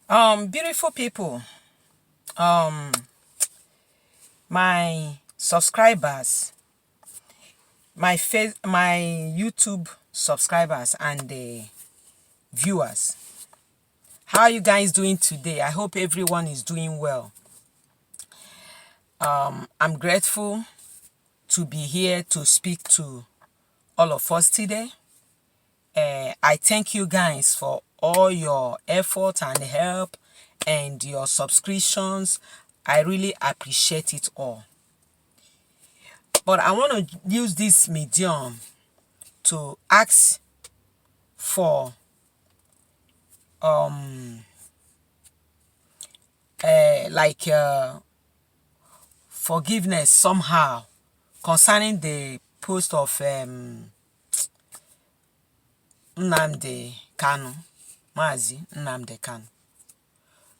Beautiful people, my subscribers, my YouTube subscribers and the viewers, how are you guys doing today? I hope everyone is doing well. I'm grateful to be here to speak to all of us today. I thank you guys for all your effort and help and your subscriptions. I really appreciate it all. But I want to use this medium to ask for forgiveness somehow concerning the post of Nnamdi Kanu, mazi Nnamdi Kanu,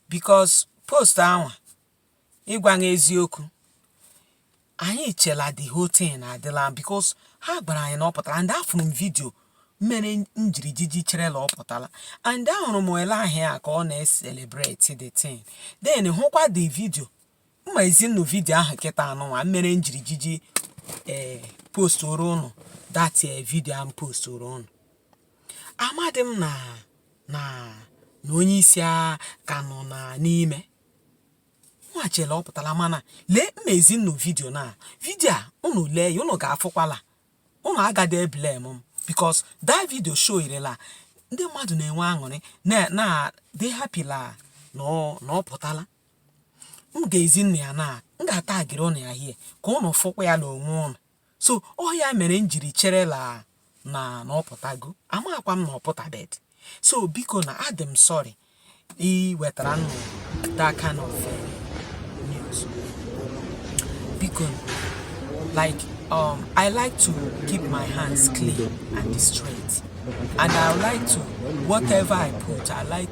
because post ahụ ịgwa eziokwu anyị chela the whole thing adịla, because ha gbara anyị na ọpụtara, and afụrụ m video mere njiriji cherela ọpụtala, and ahụrụ m ele ahịa ka ọ na-celebrate the thing, then hụkwa the video mma ezinụ video ahụ kịta anụnwa mere njiriji post oro unu that video am post oro unu. Amadị m na onye isi ka nọ na n'ime nwachela ọpụtala, mana lee mmezinụ video na video unu lee unu ga-afụkwala, unu agade blame m, because that video show irela ndị mmadụ na-enwe aṅụrị na they happy la no ọpụtala. M ga-ezinụ ya na m ga-ata agịrị unu ya hie ka unu fụkwa ya n'onwe unu. So ọ ya mere njiri cherela na ọpụtago, amakwa m na ọpụtabed. So biko na adị m sorry iwetara that kind of news. Because I like to keep my hands clean and straight, and I like to, whatever I put, I like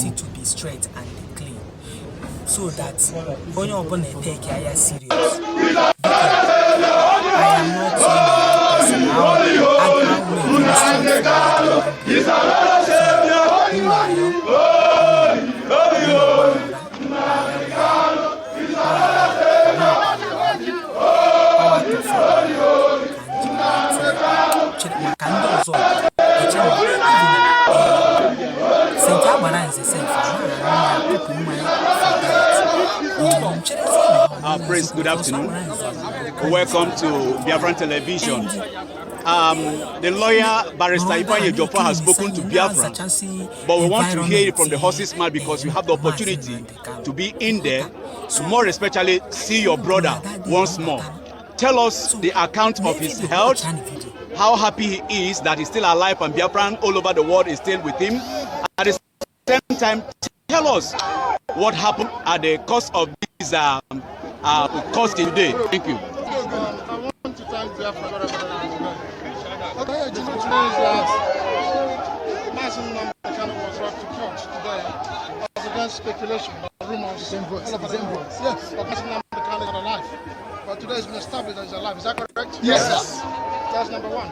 it to be straight and clean, so that onye ọbụla take it serious. Because I am not Praise, good afternoon. Welcome to Biafran Television. The lawyer, Barrister Ifeanyi Ejiofor, has spoken to Biafra, but we want to hear it from the horse's mouth because you have the opportunity to be in there, to more especially see your brother once more. Tell us the account of his health, how happy he is that he's still alive and Biafran all over the world is still with him. At the same time, tell us what happened at the cost of this cost today. Thank you. I want to thank Biafra for everything. Okay, just which means that Mazi Nnamdi Kanu was brought to court today as against speculation, rumors, all of them. Yes, but Mazi Nnamdi Kanu is not alive. But today it's been established that he's alive. Is that correct? Yes. That's number one.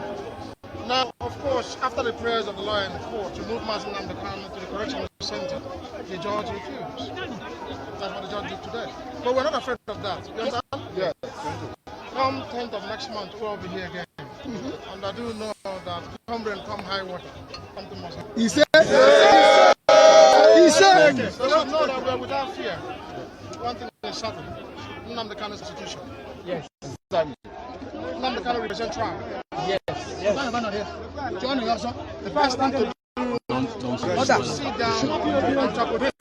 Now, of course, after the prayers of the lawyer in the court to move Mazi Nnamdi Kanu to the correctional center, the judge refused. That's what the judge did today. But we're not afraid of that. You understand? Yes. Come 10th of next month, we'll be here again. And I do know that come rain, come high water, something must happen. He said? Yes. He said? So you know that we're without fear. One thing is certain. Nnamdi Kanu's institution. Yes. Nnamdi Kanu represents trial. Yes. Yes. Join me also. The first thing to do is sit down and talk with him.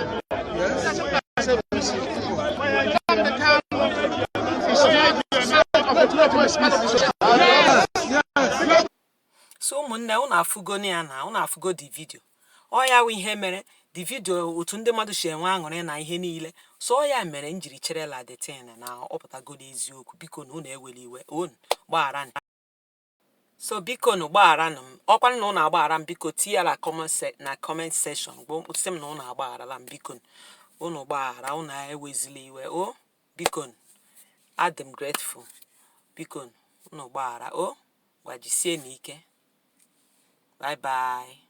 Yes. Nnamdi Kanu is so ụmụnne unu afụgo ya na unu afụgo the video. Ọ ya wụ ihe mere the video otu ndị mmadụ si enwe aṅụrị na ihe niile. So ọ ya mere njiri cherela the thing na ọpụtago eziokwu. Biko na unu eweli iwe, unu gbaghara. So biko na gbaghara m. Ọkwa na unu agbaghara m, biko tinye la comment section. Gbo sị m na unu agbaghara m, biko unu gbaghara, unu ewezili iwe. O biko I'm grateful. Biko unu gbaghara. O gwajisie n'ike. Bye bye.